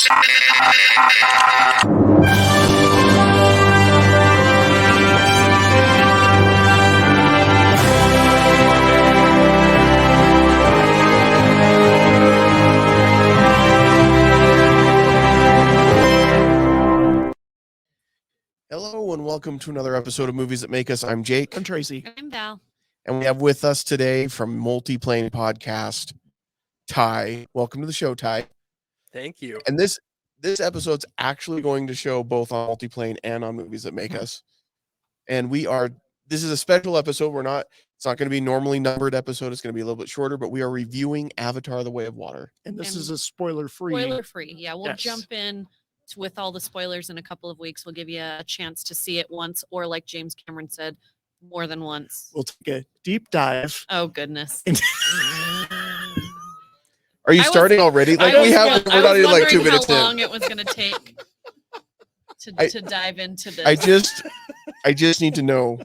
Hello and welcome to another episode of Movies That Make Us. I'm Jake. I'm Tracy. I'm Val. And we have with us today from Multiplane Podcast, Ty. Welcome to the show, Ty. Thank you. And this episode's actually going to show both on Multiplane and on Movies That Make Us. And this is a special episode. It's not going to be normally numbered episode. It's going to be a little bit shorter, but we are reviewing Avatar: The Way of Water. And this is a spoiler-free. Spoiler-free. Yeah, we'll jump in with all the spoilers in a couple of weeks. We'll give you a chance to see it once, or like James Cameron said, more than once. We'll take a deep dive. Oh, goodness. Are you starting already? Like we're not even like 2 minutes in. How long it was going to take to dive into this. I just need to know,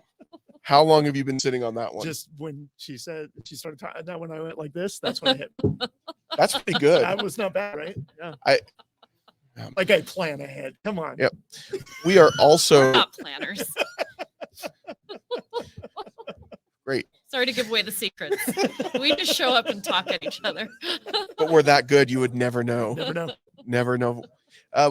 how long have you been sitting on that one? Just when she started talking, that when I went like this, that's when I hit. That's pretty good. That was not bad, right? Yeah. I plan ahead. Come on. Yep. We are also We're not planners. Great. Sorry to give away the secrets. We just show up and talk at each other. But we're that good, you would never know. Never know. Never know.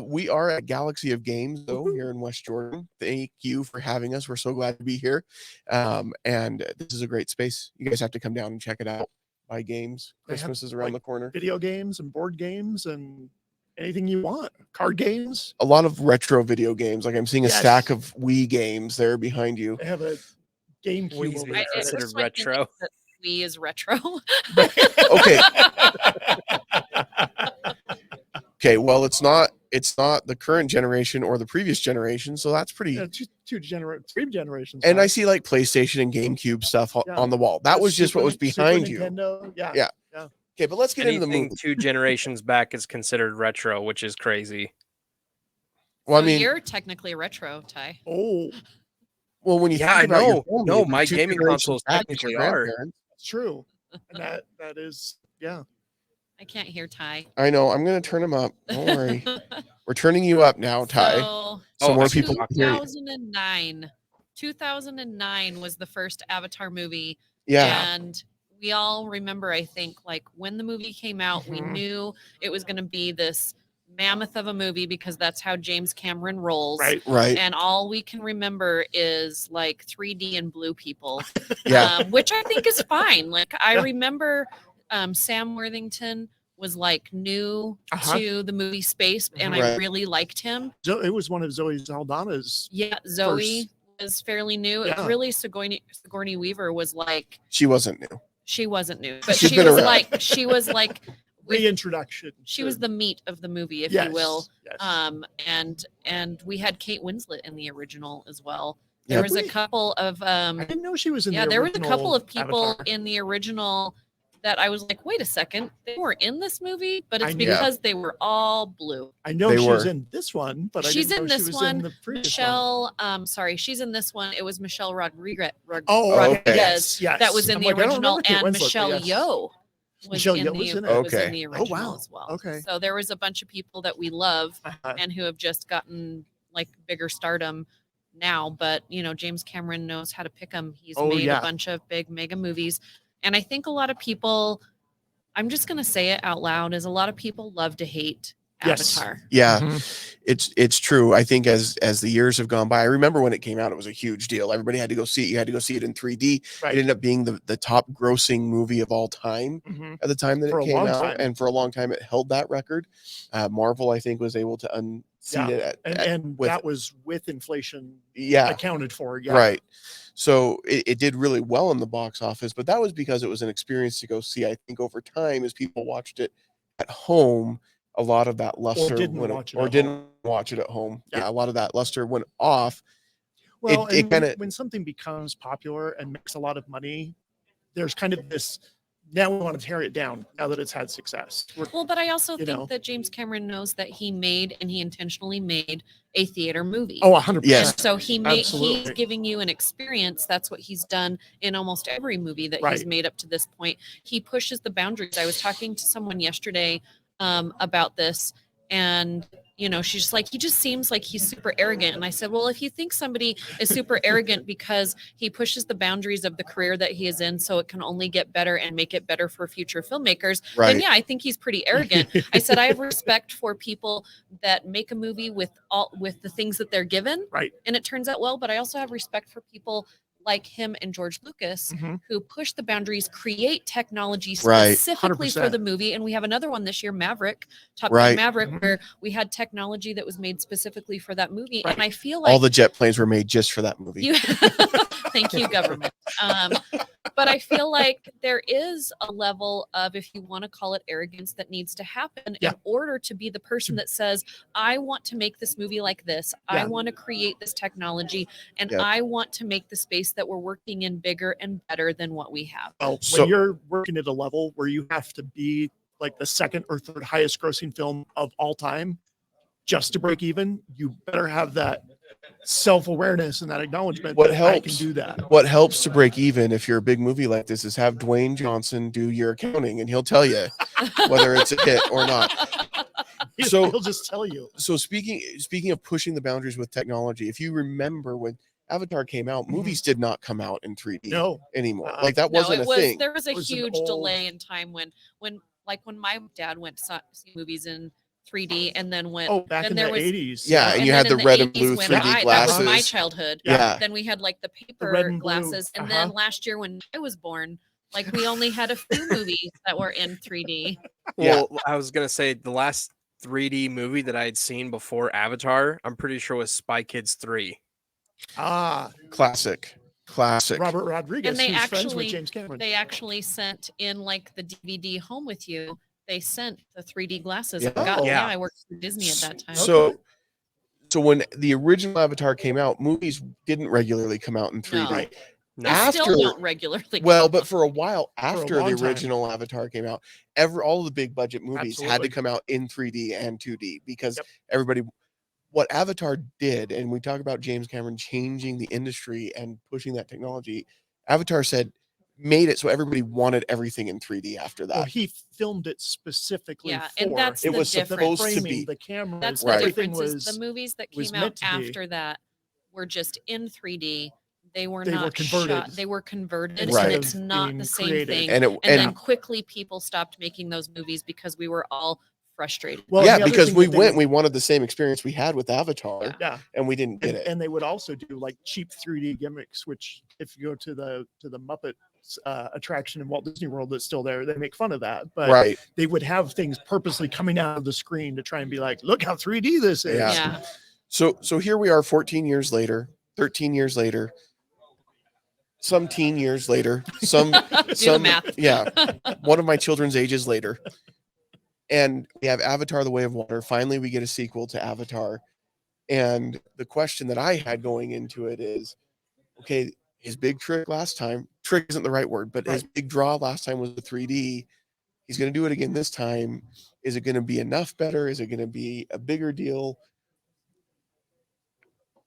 We are at Galaxy of Games, though, here in West Jordan. Thank you for having us. We're so glad to be here. And this is a great space. You guys have to come down and check it out. Buy games. Christmas is around the corner. Video games and board games and anything you want. Card games. A lot of retro video games. Like I'm seeing a stack of Wii games there behind you. They have a GameCube. Wii considered retro. Wii is retro. Okay. Okay, well, it's not the current generation or the previous generation, so that's pretty. Yeah, three generations. And I see like PlayStation and GameCube stuff on the wall. That was just what was behind you. Nintendo. Yeah. Okay, but let's get into the movie. 2 generations back is considered retro, which is crazy. Well, So I mean, you're technically retro, Ty. Oh, well, when you think I about know. your family, No, my 2 gaming generations consoles back is technically your are. grandparents. it's true. And that is, yeah. I can't hear Ty. I know. I'm gonna turn them up. Don't worry. We're turning you up now, Ty. So more people can hear you. 2009 was the first Avatar movie. Yeah. And we all remember, I think, like when the movie came out, we knew it was going to be this mammoth of a movie because that's how James Cameron rolls. Right. And all we can remember is like 3D and blue people. Yeah. Which I think is fine. Like I remember Sam Worthington was like new to the movie space, and I really liked him. It was one of Zoe Saldana's. Yeah, Zoe was fairly new. Yeah. Really, Sigourney Weaver was like. She wasn't new. She wasn't new, but She's she been was around. like Reintroduction. She was the meat of the movie, if you will. Yes. And we had Kate Winslet in the original as well. There was a couple of I didn't know she was in the original. there was a couple of people Avatar. in the original that I was like, wait a second, they were in this movie, but it's because they were all blue. I know she was in this one, but she's I didn't in know this she was one. in the previous Michelle, she's in this one. It was Michelle Rodriguez. okay. Yes. That was in the original, and Michelle Yeoh was in the original as well. Okay. So there was a bunch of people that we love and who have just gotten like bigger stardom now, but you know, James Cameron knows how to pick them. He's made a bunch of big mega movies. And I think a lot of people, I'm just going to say it out loud, is a lot of people love to hate Avatar. Yeah, it's true. I think as the years have gone by, I remember when it came out, it was a huge deal. Everybody had to go see it. You had to go see it in 3D. It ended up being the top grossing movie of all time at the time that it came out. And for a long time, it held that record. Marvel, I think, was able to unseat it. And that was with inflation accounted for. Yeah. Right. So it did really well in the box office, but that was because it was an experience to go see. I think over time, as people watched it at home, a lot of that luster didn't watch it at home. Yeah, a lot of that luster went off. Well, when something becomes popular and makes a lot of money, there's kind of this. Now we want to tear it down now that it's had success. But I also think that James Cameron knows that he intentionally made a theater movie. Oh, 100%. Yes. So he's giving you an experience. That's what he's done in almost every movie that he's made up to this point. He pushes the boundaries. I was talking to someone yesterday about this, And she's just like, he just seems like he's super arrogant. And I said, well, if you think somebody is super arrogant because he pushes the boundaries of the career that he is in so it can only get better and make it better for future filmmakers, then yeah, I think he's pretty arrogant. I said, I have respect for people that make a movie with the things that they're given, and it turns out well, but I also have respect for people like him and George Lucas, who push the boundaries, create technology specifically for the movie. And we have another one this year, Maverick, Top Gun Maverick, where we had technology that was made specifically for that movie. And I feel like all the jet planes were made just for that movie. Thank you, government. But I feel like there is a level of, if you want to call it arrogance, that needs to happen in order to be the person that says, I want to make this movie like this. I want to create this technology, and I want to make the space that we're working in bigger and better than what we have. Well, when you're working at a level where you have to be like the second or third highest grossing film of all time just to break even, you better have that self-awareness and that acknowledgement. I can do that. What helps to break even if you're a big movie like this is have Dwayne Johnson do your accounting, and he'll tell you whether it's a hit or not. So he'll just tell you. So speaking of pushing the boundaries with technology, if you remember when Avatar came out, movies did not come out in 3D anymore. Like that wasn't a thing. There was a huge delay in time when my dad went to see movies in 3D, and then back in the 80s. Yeah, and you had the red and blue 3D glasses. That was my childhood. Yeah. Then we had like the paper glasses, and then last year when I was born, like we only had a few movies that were in 3D. Well, I was gonna say the last 3D movie that I had seen before Avatar, I'm pretty sure was Spy Kids 3. Classic. Robert Rodriguez, and they who's friends with James Cameron. They actually sent in like the DVD Home with You. They sent the 3D glasses. I worked for Disney at that time. So when the original Avatar came out, movies didn't regularly come out in 3D. No. They still don't regularly. Well, but for a while after the original Avatar came out, all the big budget movies had to come out in 3D and 2D because everybody. What Avatar did, and we talk about James Cameron changing the industry and pushing that technology. Avatar made it so everybody wanted everything in 3D after that. Well, he filmed it specifically and that's it was supposed to be the camera. That's the difference. The movies that came out after that were just in 3D. They were converted. They were converted, and it's not the same thing. And then quickly people stopped making those movies because we were all frustrated. Well, because we wanted the same experience we had with Avatar, and we didn't get it. And they would also do like cheap 3D gimmicks, which if you go to the Muppet attraction in Walt Disney World that's still there, they make fun of that. But they would have things purposely coming out of the screen to try and be like, look how 3D this is. Yeah. So here we are 14 years later, 13 years later, some teen years later, some math. one of my children's ages later. And we have Avatar: The Way of Water. Finally, we get a sequel to Avatar. And the question that I had going into it is, okay, his big trick last time, trick isn't the right word, but his big draw last time was the 3D. He's going to do it again this time. Is it going to be enough better? Is it going to be a bigger deal?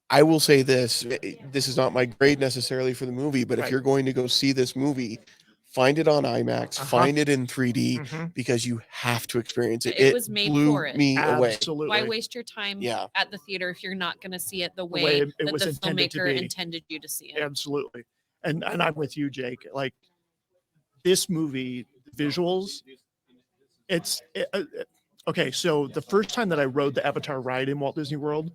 I will say this is not my grade necessarily for the movie, but if you're going to go see this movie, find it on IMAX, find it in 3D, because you have to experience it. It was made for it. Me away. Absolutely. Why waste your time at the theater if you're not going to see it the way that the filmmaker intended you to see it? Absolutely. And I'm with you, Jake. Like this movie, visuals, okay. So the first time that I rode the Avatar ride in Walt Disney World,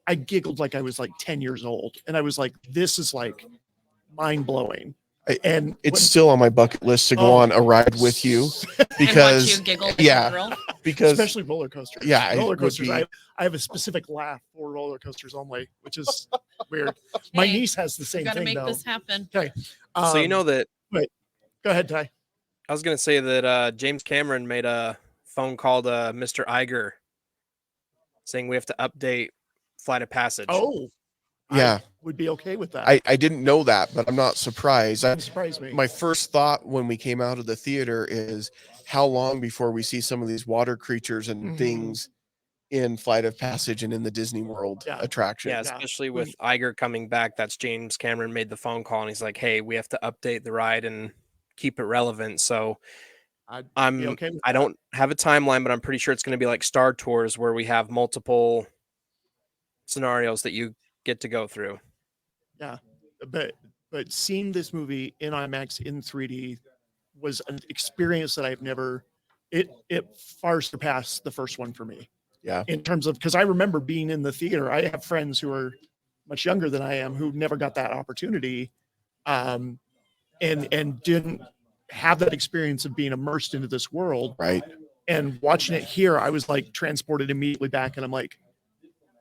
I giggled like I was like 10 years old. And I was like, this is like mind blowing. And it's still on my bucket list to go on a ride with you because and watch you giggle because especially roller coasters. Yeah, roller coasters. I have a specific laugh for roller coasters only, which is weird. My niece has the same thing. Make this happen. Okay, so you know that. Wait, go ahead, Ty. I was gonna say that James Cameron made a phone call to Mr. Iger, saying we have to update Flight of Passage. Oh. Yeah, would be okay with that. I didn't know that, but I'm not surprised. That surprised me. My first thought when we came out of the theater is how long before we see some of these water creatures and things in Flight of Passage and in the Disney World attraction. Yeah, especially with Iger coming back. That's James Cameron made the phone call and he's like, hey, we have to update the ride and keep it relevant. So I'd be okay with I don't have a timeline, but I'm pretty sure it's going to be like Star Tours where we have multiple scenarios that you get to go through. Yeah, but seeing this movie in IMAX in 3D was an experience that I've never. It far surpassed the first one for me. Yeah. In terms of, because I remember being in the theater. I have friends who are much younger than I am who never got that opportunity, and didn't have that experience of being immersed into this world. Right. And watching it here, I was like transported immediately back, and I'm like,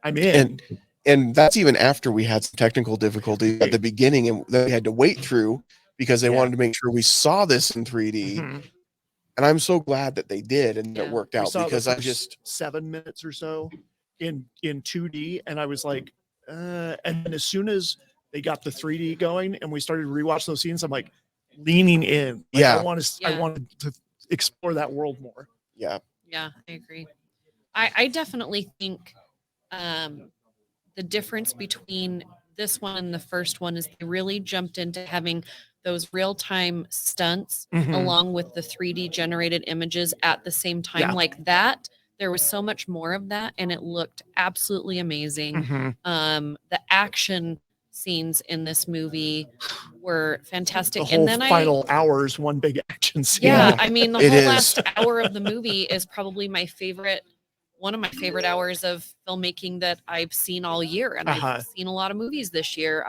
I'm in. And that's even after we had some technical difficulties at the beginning, and that we had to wait through because they wanted to make sure we saw this in 3D. Mm-hmm. And I'm so glad that they did and it worked out, because I just 7 minutes or so in 2D, and I was like, and then as soon as they got the 3D going and we started to rewatch those scenes, I'm like leaning in. Like, I wanted to explore that world more. Yeah, I agree. I definitely think the difference between this one and the first one is they really jumped into having those real-time stunts along with the 3D generated images at the same time. Like that, there was so much more of that, and it looked absolutely amazing. The action scenes in this movie were fantastic. The whole final hours, one big action scene. Yeah, I mean, the whole last hour of the movie is probably one of my favorite hours of filmmaking that I've seen all year. And I've seen a lot of movies this year.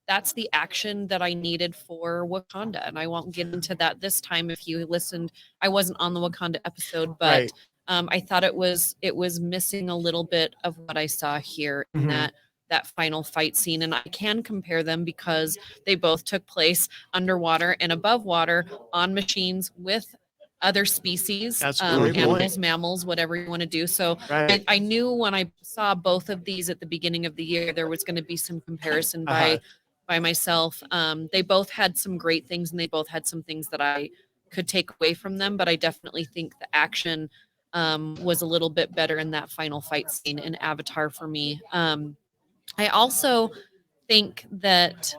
That's the action that I needed for Wakanda. And I won't get into that this time. If you listened, I wasn't on the Wakanda episode, but I thought it was missing a little bit of what I saw here in that final fight scene. And I can compare them because they both took place underwater and above water on machines with other species, animals, mammals, whatever you want to do. So I knew when I saw both of these at the beginning of the year, there was going to be some comparison by myself. They both had some great things, and they both had some things that I could take away from them. But I definitely think the action was a little bit better in that final fight scene in Avatar for me. I also think that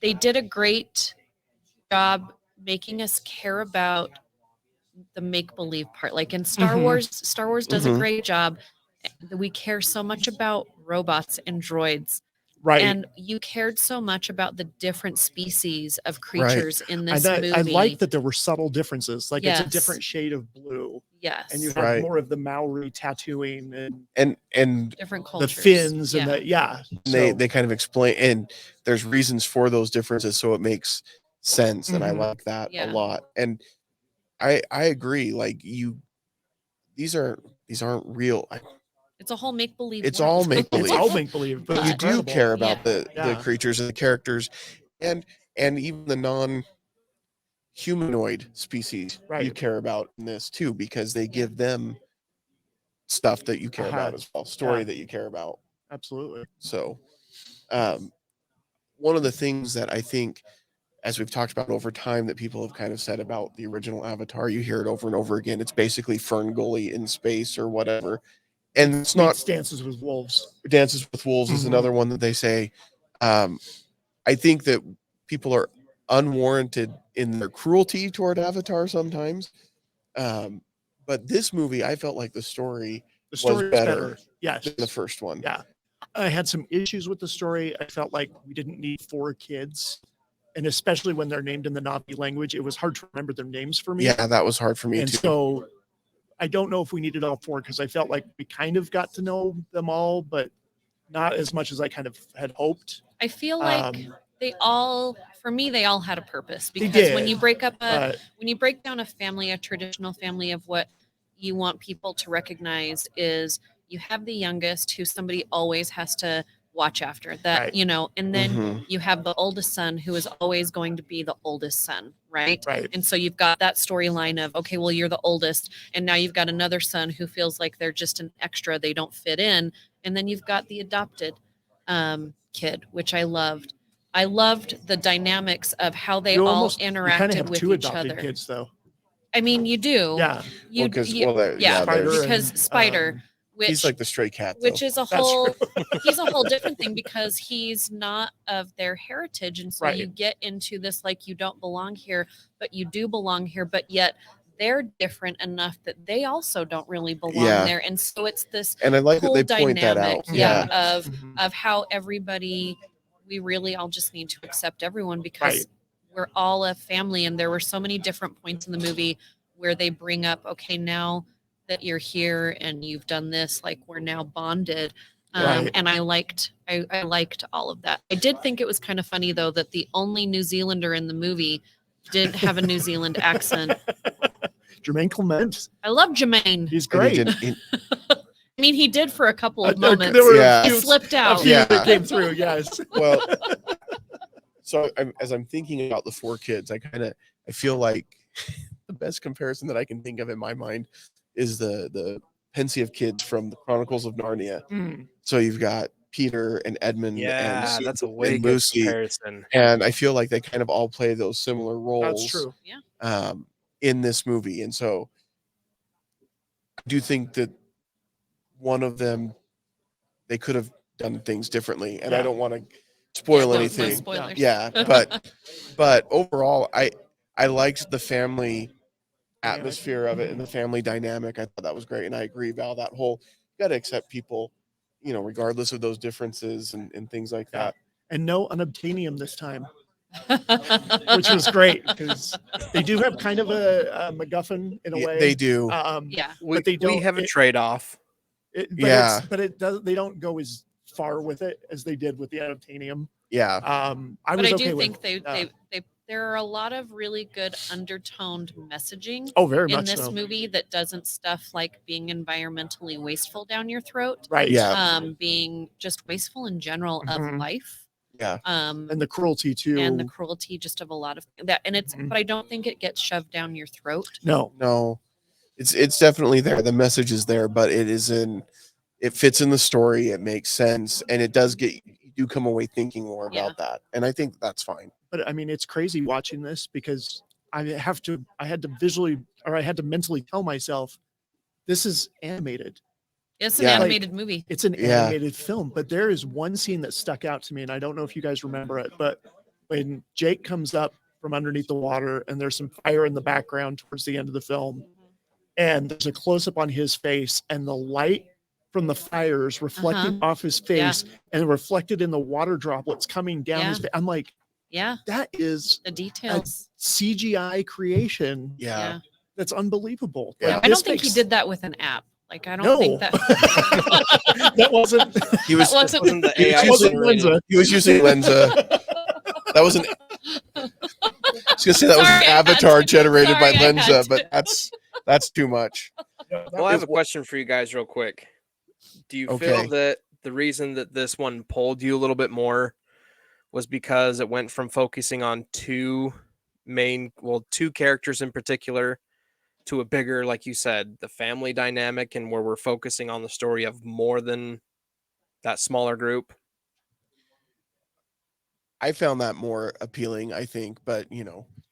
they did a great job making us care about the make-believe part. Like in Star Wars does a great job. We care so much about robots and droids. Right. And you cared so much about the different species of creatures in this movie. I like that there were subtle differences. Like it's a different shade of blue. Yes. And you have more of the Maori tattooing and different cultures. The fins and they kind of explain, and there's reasons for those differences, so it makes sense. And I like that a lot. And I agree. Like these aren't real. It's a whole make-believe. It's all make-believe. It's all make-believe. But you do care about the creatures and the characters, and even the non-humanoid species you care about in this too, because they give them stuff that you care about as well, story that you care about. Absolutely. So one of the things that I think, as we've talked about over time, that people have kind of said about the original Avatar, you hear it over and over again. It's basically Fern Gully in space or whatever. And it's not Dances with Wolves. Dances with Wolves is another one that they say. I think that people are unwarranted in their cruelty toward Avatar sometimes. But this movie, I felt like the story was better than the first one. Yeah. I had some issues with the story. I felt like we didn't need 4 kids. And especially when they're named in the Na'vi language, it was hard to remember their names for me. Yeah, that was hard for me too. And so I don't know if we needed all 4, because I felt like we kind of got to know them all, but not as much as I kind of had hoped. I feel like they all had a purpose, because when you break down a family, a traditional family, of what you want people to recognize is you have the youngest, who somebody always has to watch after that, and then you have the oldest son, who is always going to be the oldest son, right? And so you've got that storyline of, okay, well, you're the oldest, and now you've got another son who feels like they're just an extra, they don't fit in, and then you've got the adopted kid, which I loved. I loved the dynamics of how they all interacted with each other. Kids, though. I mean, you do. Yeah. Spider. Because Spider. He's like the stray cat, though. Which is a whole he's a whole different thing because he's not of their heritage, and so you get into this like you don't belong here, but you do belong here, but yet they're different enough that they also don't really belong there, and so it's this and I like whole that they point dynamic, that out. of how everybody, we really all just need to accept everyone because we're all a family, and there were so many different points in the movie where they bring up, okay, now that you're here and you've done this, like we're now bonded. And I liked all of that. I did think it was kind of funny though that the only New Zealander in the movie didn't have a New Zealand accent. Jermaine Clement. I love Jermaine. He's great. I mean, he did for a couple of moments. He slipped out. That came through. Yes. Well, so as I'm thinking about the 4 kids, I feel like the best comparison that I can think of in my mind is the Pensieve kids from the Chronicles of Narnia. So you've got Peter and Edmund. And that's a way good comparison. And I feel like they kind of all play those similar roles. That's true. Yeah. In this movie, and so I do think that one of them, they could have done things differently, and I don't want to spoil anything. No spoilers. But overall, I liked the family atmosphere of it and the family dynamic. I thought that was great, and I agree, Val. That whole, you got to accept people, regardless of those differences and things like that. And no unobtainium this time. Which was great because they do have kind of a MacGuffin in a way. They do. But they don't. We have a trade-off. But it does. They don't go as far with it as they did with the unobtainium. Yeah. I do think there are a lot of really good undertoned messaging. In this movie that doesn't stuff like being environmentally wasteful down your throat. Right. Yeah. Being just wasteful in general of life. Yeah. And the cruelty too. And the cruelty just of a lot of that. And it's, but I don't think it gets shoved down your throat. No. It's definitely there. The message is there, but it fits in the story. It makes sense. And it does you do come away thinking more about that. And I think that's fine. But I mean, it's crazy watching this because I had to mentally tell myself, this is animated. It's an animated movie. It's an animated film, but there is one scene that stuck out to me, and I don't know if you guys remember it, but when Jake comes up from underneath the water and there's some fire in the background towards the end of the film, and there's a close-up on his face, and the light from the fires reflecting off his face and reflected in the water droplets coming down his face. I'm like, that is the details. CGI creation. Yeah. That's unbelievable. Yeah. I don't think he did that with an app. Like, I don't think that. That wasn't. He was. Wasn't the AI. He was using Lenza. That wasn't. I was gonna say that was an avatar generated by Lenza, but that's too much. Well, I have a question for you guys, real quick. Do you feel that the reason that this one pulled you a little bit more was because it went from focusing on two characters in particular to a bigger, like you said, the family dynamic, and where we're focusing on the story of more than that smaller group? I found that more appealing, I think, but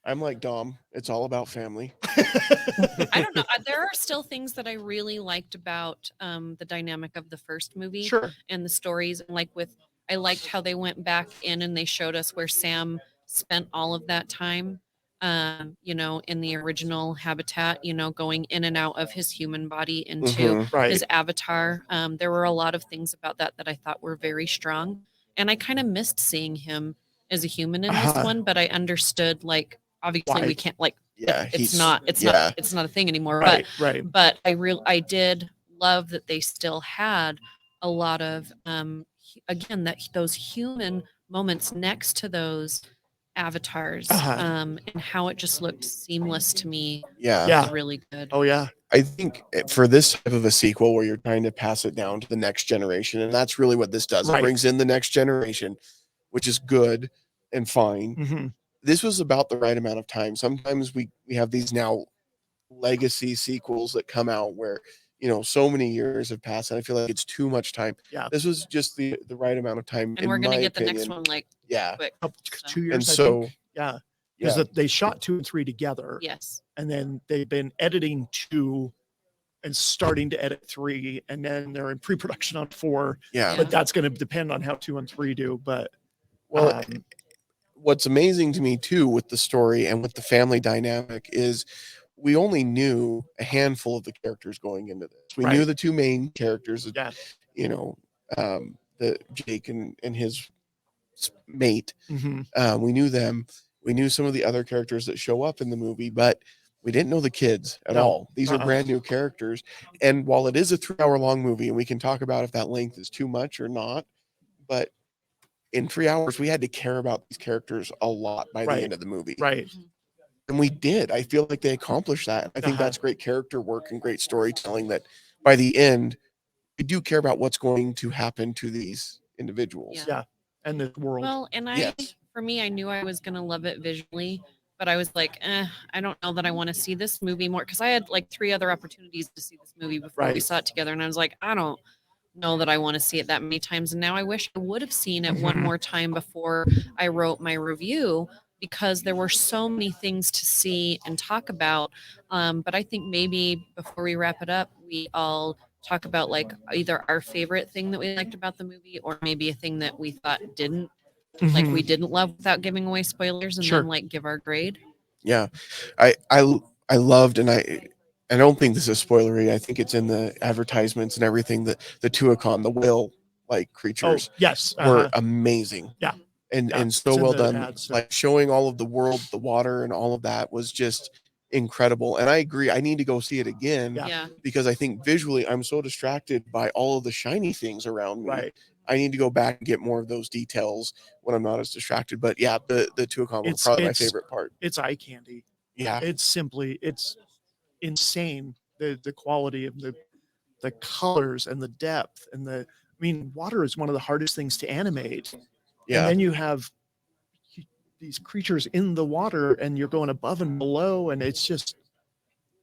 I'm like Dom. It's all about family. I don't know. There are still things that I really liked about the dynamic of the first movie, and the stories. And I liked how they went back in and they showed us where Sam spent all of that time. In the original habitat, going in and out of his human body into his avatar. There were a lot of things about that I thought were very strong. And I kind of missed seeing him as a human in this one, but I understood, obviously we can't it's not a thing anymore. But I did love that they still had a lot of, again, those human moments next to those avatars, and how it just looked seamless to me. Was really good. Oh yeah. I think for this type of a sequel where you're trying to pass it down to the next generation, and that's really what this does. It brings in the next generation, which is good and fine. This was about the right amount of time. Sometimes we have these now legacy sequels that come out where so many years have passed, and I feel like it's too much time. This was just the right amount of time. And we're gonna get the next one quick. 2 years. And so because they shot 2 and 3 together. Yes. And then they've been editing 2 and starting to edit 3, and then they're in pre-production on 4. Yeah. But that's going to depend on how 2 and 3 do. But well, what's amazing to me too with the story and with the family dynamic is we only knew a handful of the characters going into this. We knew the 2 main characters, you know, the Jake and his mate. We knew them. We knew some of the other characters that show up in the movie, but we didn't know the kids at all. These are brand new characters. And while it is a 3-hour long movie, and we can talk about if that length is too much or not, but in 3 hours, we had to care about these characters a lot by the end of the movie. And we did. I feel like they accomplished that. I think that's great character work and great storytelling, that by the end, we do care about what's going to happen to these individuals. And the world. Well, and for me, I knew I was going to love it visually, but I was like, I don't know that I want to see this movie more, because I had like 3 other opportunities to see this movie before we saw it together. And I was like, I don't know that I want to see it that many times. And now I wish I would have seen it one more time before I wrote my review, because there were so many things to see and talk about. But I think maybe before we wrap it up, we all talk about like either our favorite thing that we liked about the movie, or maybe a thing that we thought didn't, like we didn't love, without giving away spoilers, and then like give our grade. Yeah. I loved, and I don't think this is spoilery. I think it's in the advertisements and everything, that the Tuacon, the whale like creatures were amazing. And so well done. Ads, like showing all of the world, the water, and all of that was just incredible. And I agree, I need to go see it again, because I think visually I'm so distracted by all of the shiny things around me. I need to go back and get more of those details when I'm not as distracted. But yeah, the Tuacon was probably my favorite part. It's eye candy. Yeah. It's insane, the quality of the colors and the depth and I mean, water is one of the hardest things to animate. And then you have these creatures in the water, and you're going above and below, and it's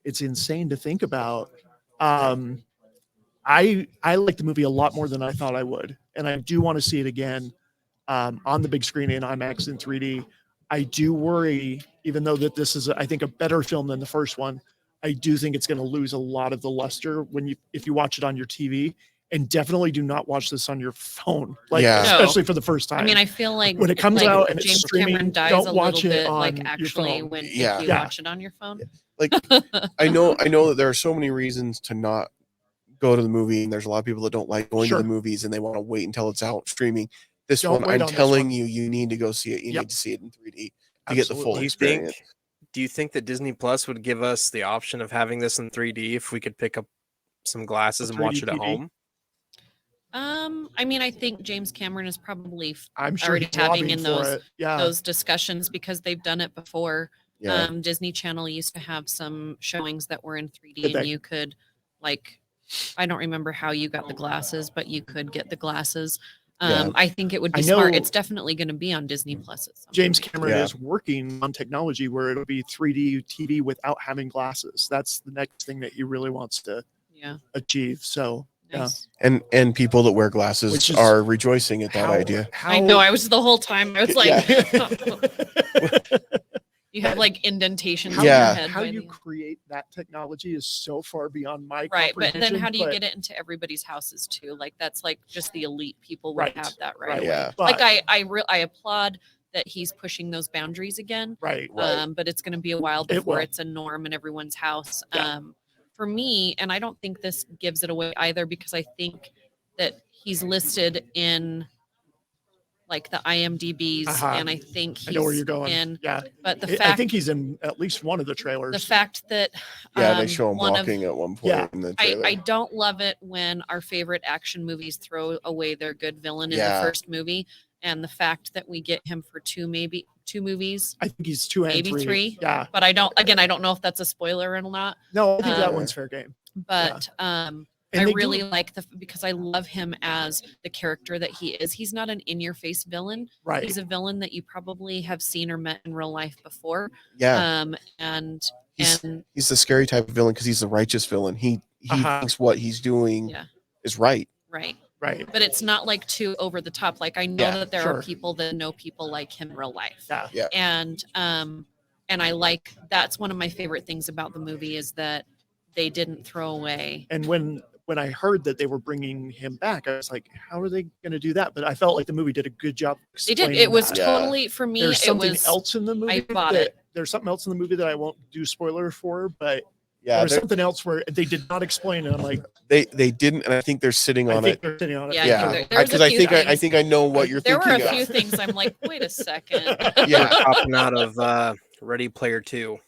insane to think about. I like the movie a lot more than I thought I would, and I do want to see it again on the big screen in IMAX in 3D. I do worry, even though that this is, I think, a better film than the first one, I do think it's going to lose a lot of the luster if you watch it on your TV. And definitely do not watch this on your phone, especially for the first time. I mean, I feel like when it comes out and James it's streaming, Cameron dies don't a watch little it bit, on like actually your phone. if you watch it on your phone. Like I know that there are so many reasons to not go to the movie, and there's a lot of people that don't like going to the movies and they want to wait until it's out streaming. This one, I'm telling you, you need to go see it. You need to see it in 3D to get the full experience. Do you think that Disney Plus would give us the option of having this in 3D if we could pick up some glasses and watch it at home? I mean, I think James Cameron is probably already having in those discussions, because they've done it before. Disney Channel used to have some showings that were in 3D, and you could, like, I don't remember how you got the glasses, but you could get the glasses. I think it would be smart. It's definitely going to be on Disney Plus. James Cameron is working on technology where it'll be 3D TV without having glasses. That's the next thing that he really wants to achieve. So nice. And people that wear glasses are rejoicing at that idea. I know. I was the whole time. I was like, you have like indentations in your head. How you create that technology is so far beyond my comprehension. But then how do you get it into everybody's houses too? Like that's like just the elite people would have that away. Like I applaud that he's pushing those boundaries again. But it's going to be a while before it's a norm in everyone's house. For me, and I don't think this gives it away either, because I think that he's listed in like the IMDb's, and I think he's where you're going. in. But I think he's in at least one of the trailers. The fact that they show him walking at one point in the trailer. I don't love it when our favorite action movies throw away their good villain in the first movie, and the fact that we get him for two movies. I think he's 2 and maybe 3. 3. Yeah, but I don't know if that's a spoiler or not. No, I think that one's fair game. But I really like because I love him as the character that he is. He's not an in-your-face villain. He's a villain that you probably have seen or met in real life before. And he's the scary type of villain because he's the righteous villain. He thinks what he's doing is right. Right. But it's not like too over the top. Like I know that there are people that know people like him in real life. And I like, that's one of my favorite things about the movie is that they didn't throw away. And when I heard that they were bringing him back, I was like, how are they going to do that? But I felt like the movie did a good job. They did. It was totally, for me, there's something else in the movie. I bought it. There's something else in the movie that I won't do spoiler for, but yeah, there's something else where they did not explain it. I'm like, they didn't, and I think they're sitting on it. They're sitting on it. Yeah, because I think I know what you're thinking. There were a few things I'm like, wait a second. Yeah, popping out of Ready Player 2.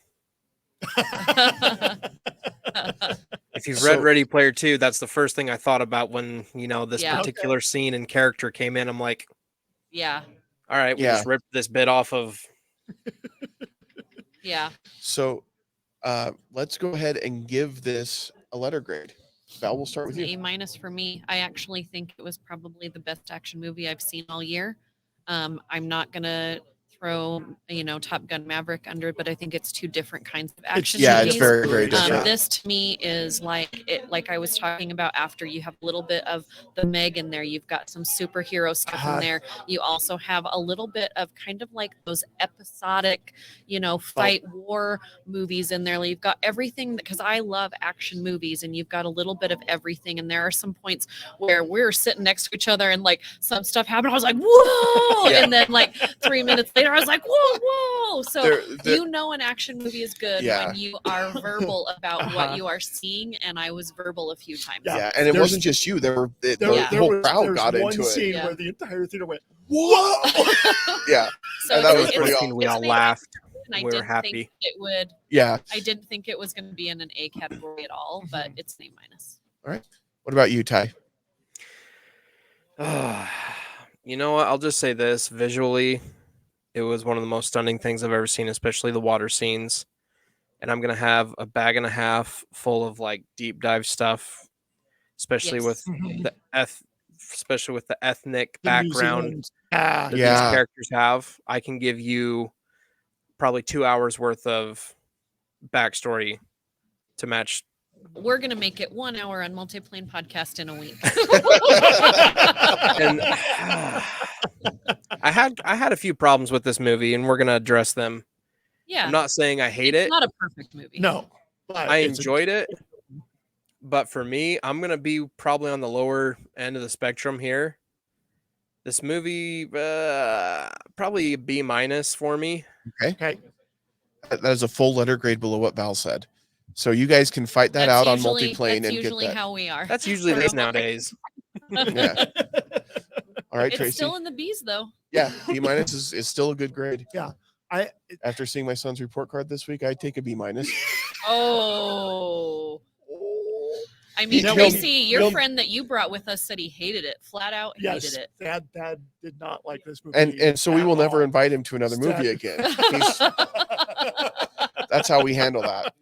If you've read Ready Player 2, that's the first thing I thought about when, this particular scene and character came in. I'm like, yeah. All right, we just ripped this bit off of. Yeah. So let's go ahead and give this a letter grade. Val, we'll start with you. A- for me. I actually think it was probably the best action movie I've seen all year. I'm not going to throw, Top Gun Maverick under it, but I think it's two different kinds of action movies. It's very, very different. This to me is like I was talking about, after you have a little bit of the Meg in there, you've got some superhero stuff in there. You also have a little bit of kind of like those episodic, fight war movies in there. You've got everything, because I love action movies, and you've got a little bit of everything. And there are some points where we're sitting next to each other and like some stuff happened. I was like, whoa! And then like 3 minutes later, I was like, whoa. So an action movie is good when you are verbal about what you are seeing, and I was verbal a few times. Yeah, and it wasn't just you. The whole crowd got into it. One scene where the entire theater went, whoa! Yeah, so and that was pretty awesome. We all laughed. And we were happy. Think it would. Yeah. I didn't think it was going to be in an A category at all, but it's an A-. All right. What about you, Ty? You know what? I'll just say this. Visually, it was one of the most stunning things I've ever seen, especially the water scenes. And I'm going to have a bag and a half full of like deep dive stuff, especially with the ethnic background that these characters have. I can give you probably 2 hours worth of backstory to match. We're going to make it 1 hour on Multiplane Podcast in a week. And I had a few problems with this movie, and we're going to address them. Yeah. I'm not saying I hate it. It's not a perfect movie. No. I enjoyed it. But for me, I'm going to be probably on the lower end of the spectrum here. This movie, probably a B- for me. Okay. That is a full letter grade below what Val said. So you guys can fight that out on Multiplane and get that. That's usually how we are. That's usually this nowadays. Yeah. All right, it's Tracy. Still in the B's though. Yeah, B- is still a good grade. Yeah. After seeing my son's report card this week, I'd take a B-. Oh. I mean, Tracy, your friend that you brought with us said he hated it. Flat out hated it. Dad did not like this movie. And so we will never invite him to another movie again. That's how we handle that.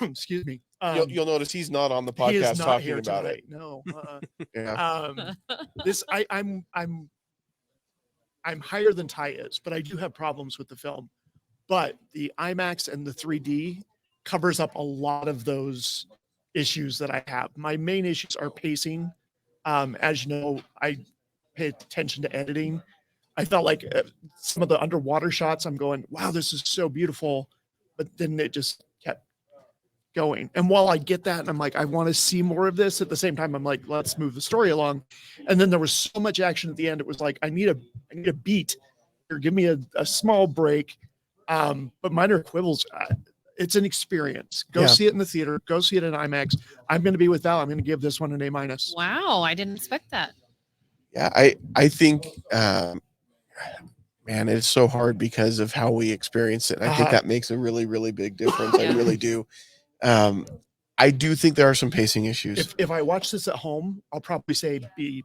Excuse me. You'll notice he's not on the podcast talking about tonight. it. No. Yeah. This I'm higher than Ty is, but I do have problems with the film. But the IMAX and the 3D covers up a lot of those issues that I have. My main issues are pacing. As you know, I pay attention to editing. I felt like some of the underwater shots, I'm going, wow, this is so beautiful. But then it just kept going. And while I get that, and I'm like, I want to see more of this, at the same time, I'm like, let's move the story along. And then there was so much action at the end. It was like, I need a beat, or give me a small break. But minor quibbles, it's an experience. Go see it in the theater. Go see it in IMAX. I'm going to be with Val. I'm going to give this one an A-. Wow, I didn't expect that. Yeah, I think, man, it's so hard because of how we experience it. And I think that makes a really, really big difference. I really do. I do think there are some pacing issues. If I watch this at home, I'll probably say B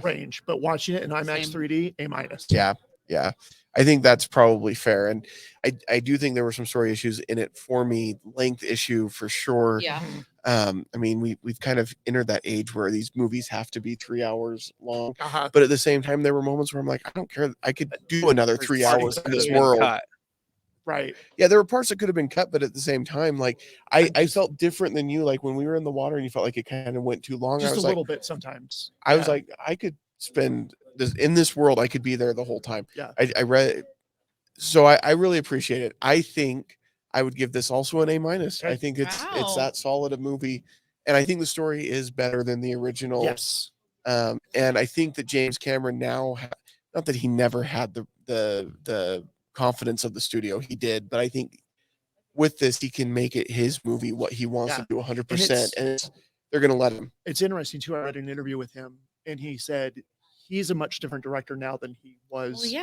range. But watching it in IMAX 3D, A-. Yeah. I think that's probably fair. And I do think there were some story issues in it for me. Length issue for sure. Yeah. I mean, we've kind of entered that age where these movies have to be 3 hours long. But at the same time, there were moments where I'm like, I don't care. I could do another 3 hours in this world. Right. Yeah, there were parts that could have been cut, but at the same time, like I felt different than you. Like when we were in the water and you felt like it kind of went too long. Just I was a little bit sometimes. I was like, I could spend this in this world. I could be there the whole time. Yeah. I read, so I really appreciate it. I think I would give this also an A-. Okay. I think it's Wow. that solid a movie, and I think the story is better than the original. Yes. And I think that James Cameron now, not that he never had the confidence of the studio, he did, but I think with this he can make it his movie, what he wants to do 100%, and they're going to let him. It's interesting too. I read an interview with him, and he said he's a much different director now than he was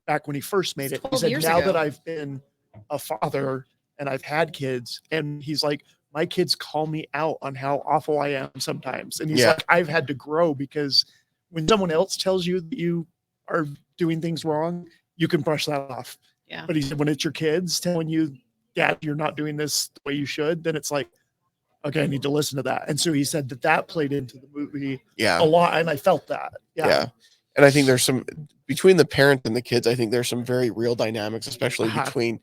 back when he first made it. He said, now that I've been a father and I've had kids, and he's like, my kids call me out on how awful I am sometimes. And he's like, I've had to grow, because when someone else tells you that you are doing things wrong, you can brush that off. Yeah. But he said, when it's your kids telling you, Dad, you're not doing this the way you should, then it's like, okay, I need to listen to that. And so he said that played into the movie a lot. And I felt that. Yeah. And I think there's some, between the parent and the kids, I think there's some very real dynamics, especially between,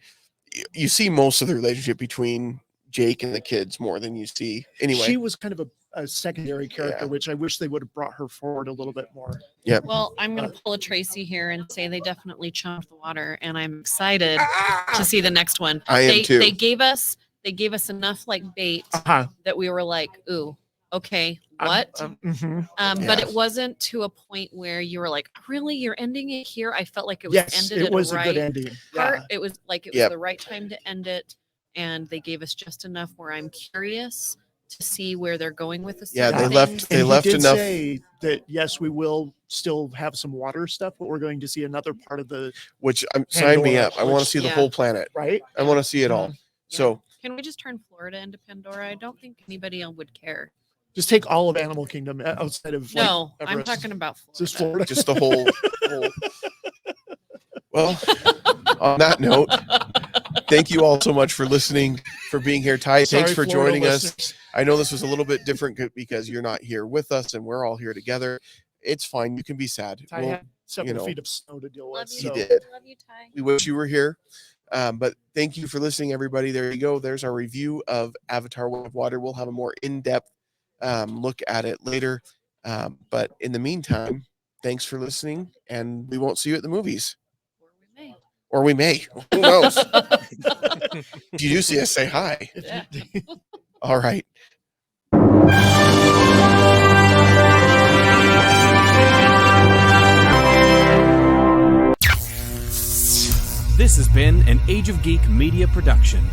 you see most of the relationship between Jake and the kids more than you see anyway. She was kind of a secondary character, which I wish they would have brought her forward a little bit more. Yeah. Well, I'm going to pull a Tracy here and say they definitely chumped the water, and I'm excited to see the next one. I am too. They gave us enough like bait that we were like, ooh, okay, what? But it wasn't to a point where you were like, really, you're ending it here? I felt like it was ended. It was a good ending. It was like it was the right time to end it. And they gave us just enough where I'm curious to see where they're going with this. Yeah, they left enough. Say that yes, we will still have some water stuff, but we're going to see another part of the. Which sign me up. I want to see the whole planet. Right. I want to see it all. So can we just turn Florida into Pandora? I don't think anybody else would care. Just take all of Animal Kingdom outside of. No, like, I'm talking about Florida. Just Florida. Just the whole. Well, on that note, thank you all so much for listening, for being here. Ty, thanks for joining us. I know this was a little bit different because you're not here with us and we're all here together. It's fine. You can be sad. Ty had several feet of snow to deal with. He did. Love you, Ty. We wish you were here. But thank you for listening, everybody. There you go. There's our review of Avatar: Way of Water. We'll have a more in-depth look at it later. But in the meantime, thanks for listening, and we won't see you at the movies. Or we may. Who knows? If you do see us, say hi. Yeah. All right. This has been an Age of Geek media production.